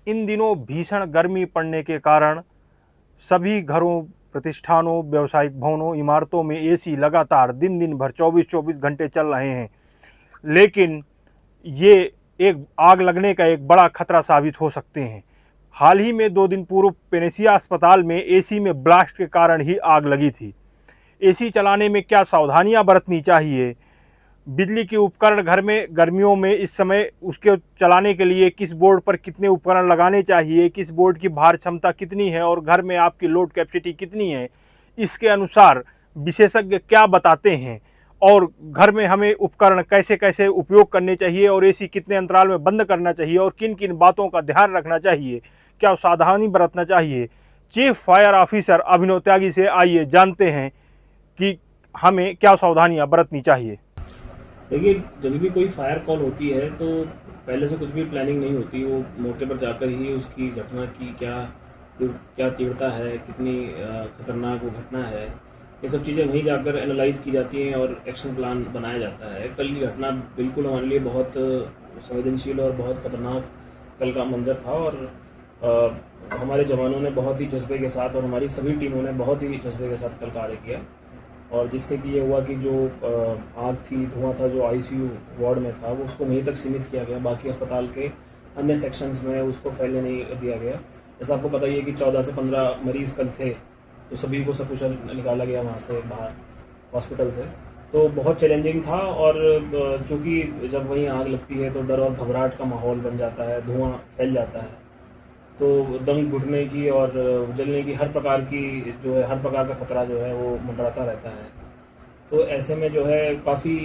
इन दिनों भीषण गर्मी पड़ने के कारण सभी घरों, प्रतिष्ठानों, व्यावसायिक भवनों, इमारतों में एसी लगातार दिन दिन भर 24-24 घंटे चल रहे हैं। लेकिन ये एक आग लगने का एक बड़ा खतरा साबित हो सकते हैं। हाल ही में 2 दिन पूर्व पेनेसिया अस्पताल में एसी में ब्लास्ट के कारण ही आग लगी थी। एसी चलाने में क्या सावधानियां बरतनी चाहिए, बिजली के उपकरण घर में गर्मियों में इस समय उसके चलाने के लिए किस बोर्ड पर कितने उपकरण लगाने चाहिए, किस बोर्ड की भार क्षमता कितनी है और घर में आपकी लोड कैपेसिटी कितनी है, इसके अनुसार विशेषज्ञ क्या बताते हैं और घर में हमें उपकरण कैसे कैसे उपयोग करने चाहिए और एसी कितने अंतराल में बंद करना चाहिए और किन किन बातों का ध्यान रखना चाहिए, क्या सावधानी बरतना चाहिए, चीफ फायर ऑफिसर अभिनव त्यागी से आइए जानते हैं कि हमें क्या सावधानियां बरतनी चाहिए। देखिए, जब भी कोई फायर कॉल होती है तो पहले से कुछ भी प्लानिंग नहीं होती। वो मौके पर जाकर ही उसकी घटना की क्या तीव्रता है, कितनी खतरनाक वो घटना है, ये सब चीज़ें वहीं जाकर एनालाइज की जाती हैं और एक्शन प्लान बनाया जाता है। कल की घटना बिल्कुल हमारे लिए बहुत संवेदनशील और बहुत खतरनाक कल का मंजर था और हमारे जवानों ने बहुत ही जज्बे के साथ और हमारी सभी टीमों ने बहुत ही जज्बे के साथ कल कार्य किया और जिससे कि ये हुआ कि जो आग थी, धुआं था, जो आईसीयू वार्ड में था, वो उसको वहीं तक सीमित किया गया। बाकी अस्पताल के अन्य सेक्शंस में उसको फैलने नहीं दिया गया। जैसा आपको पता ही है कि 14 से 15 मरीज़ कल थे, तो सभी को सकुशल निकाला गया वहाँ से बाहर हॉस्पिटल से। तो बहुत चैलेंजिंग था और चूँकि जब वहीं आग लगती है तो डर और घबराहट का माहौल बन जाता है, धुआं फैल जाता है, तो दम घुटने की और जलने की हर प्रकार का खतरा जो है वो मंडराता रहता है। तो ऐसे में जो है काफ़ी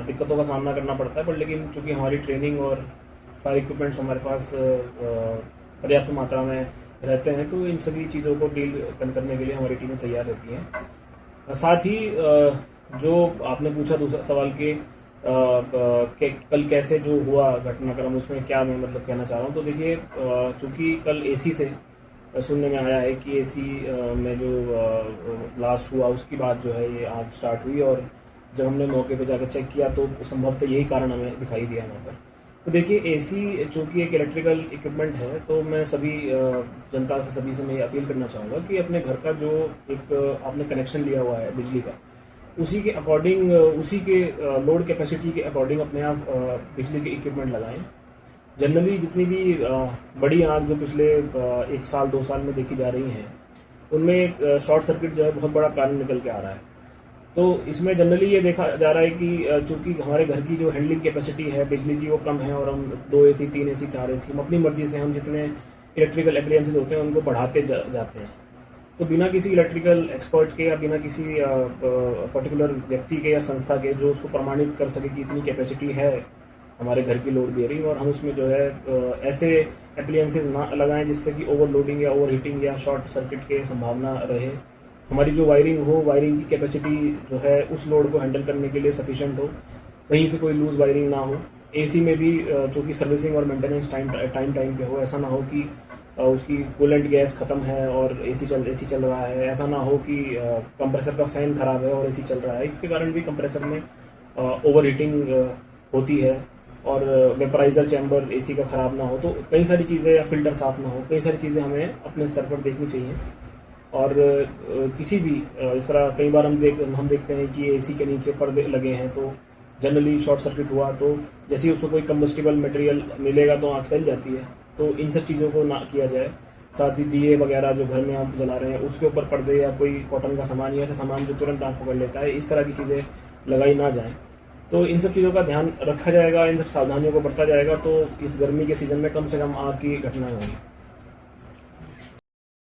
दिक्कतों का सामना करना पड़ता है, पर लेकिन चूँकि हमारी ट्रेनिंग और फायर इक्विपमेंट्स हमारे पास पर्याप्त मात्रा में रहते हैं, तो इन सभी चीज़ों को डील करने के लिए हमारी टीमें तैयार रहती हैं। साथ ही जो आपने पूछा दूसरा सवाल कि कल कैसे जो हुआ घटनाक्रम, उसमें क्या मैं मतलब कहना चाह रहा हूँ। तो देखिए, चूँकि कल एसी से सुनने में आया है कि एसी में जो ब्लास्ट हुआ उसकी बात जो है ये आग स्टार्ट हुई और जब हमने मौके पे जाकर चेक किया तो संभवतः यही कारण हमें दिखाई दिया वहाँ पर। तो देखिए, एसी चूँकि एक इलेक्ट्रिकल इक्विपमेंट है, तो मैं सभी जनता से सभी से मैं ये अपील करना चाहूँगा कि अपने घर का जो एक आपने कनेक्शन लिया हुआ है बिजली का, उसी के अकॉर्डिंग, उसी के लोड कैपेसिटी के अकॉर्डिंग अपने आप बिजली के इक्विपमेंट लगाएं। जनरली जितनी भी बड़ी आग जो पिछले 1 साल 2 साल में देखी जा रही हैं, उनमें एक शॉर्ट सर्किट जो है बहुत बड़ा कारण निकल के आ रहा है। तो इसमें जनरली ये देखा जा रहा है कि चूँकि हमारे घर की जो हैंडलिंग कैपेसिटी है बिजली की वो कम है और हम 2 एसी, 3 एसी, 4 एसी हम अपनी मर्जी से हम जितने इलेक्ट्रिकल अप्लायंसेज होते हैं उनको बढ़ाते जाते हैं। तो बिना किसी इलेक्ट्रिकल एक्सपर्ट के या बिना किसी पर्टिकुलर व्यक्ति के या संस्था के जो उसको प्रमाणित कर सके कि इतनी कैपेसिटी है हमारे घर की लोड बियरिंग, और हम उसमें जो है ऐसे अप्लायंसेज ना लगाएं जिससे कि ओवरलोडिंग या ओवरहीटिंग या शॉर्ट सर्किट के संभावना रहे। हमारी जो वायरिंग की कैपेसिटी जो है उस लोड को हैंडल करने के लिए सफिशिएंट हो, कहीं से कोई लूज वायरिंग ना हो। एसी में भी चूँकि सर्विसिंग और मेंटेनेंस टाइम पे हो, ऐसा ना हो कि उसकी कूलेंट गैस ख़त्म है और एसी चल रहा है, ऐसा ना हो कि कंप्रेसर का फ़ैन ख़राब है और एसी चल रहा है। इसके कारण भी कंप्रेसर में ओवरहीटिंग होती है और वेपराइज़र चैम्बर एसी का ख़राब ना हो। तो कई सारी चीज़ें, या फिल्टर साफ़ ना हो, कई सारी चीज़ें हमें अपने स्तर पर देखनी चाहिए। और किसी भी इस तरह कई बार हम देखते हैं कि एसी के नीचे पर्दे लगे हैं, तो जनरली शॉर्ट सर्किट हुआ तो जैसे ही उसको कोई कम्बस्टिबल मटेरियल मिलेगा तो आग फैल जाती है। तो इन सब चीज़ों को ना किया जाए। साथ ही दिए वगैरह जो घर में हम जला रहे हैं उसके ऊपर पर्दे या कोई कॉटन का सामान या ऐसा सामान जो तुरंत आग पकड़ लेता है, इस तरह की चीज़ें लगाई ना जाएं। तो इन सब चीज़ों का ध्यान रखा जाएगा, इन सब सावधानियों को बरता जाएगा, तो इस गर्मी के सीज़न में कम से कम आग की घटनाएं होंगी।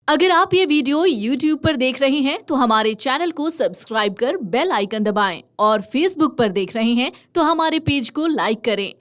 अगर आप ये वीडियो YouTube पर देख रहे हैं तो हमारे चैनल को सब्सक्राइब कर बेल आइकन दबाएं और Facebook पर देख रहे हैं तो हमारे पेज को लाइक करें।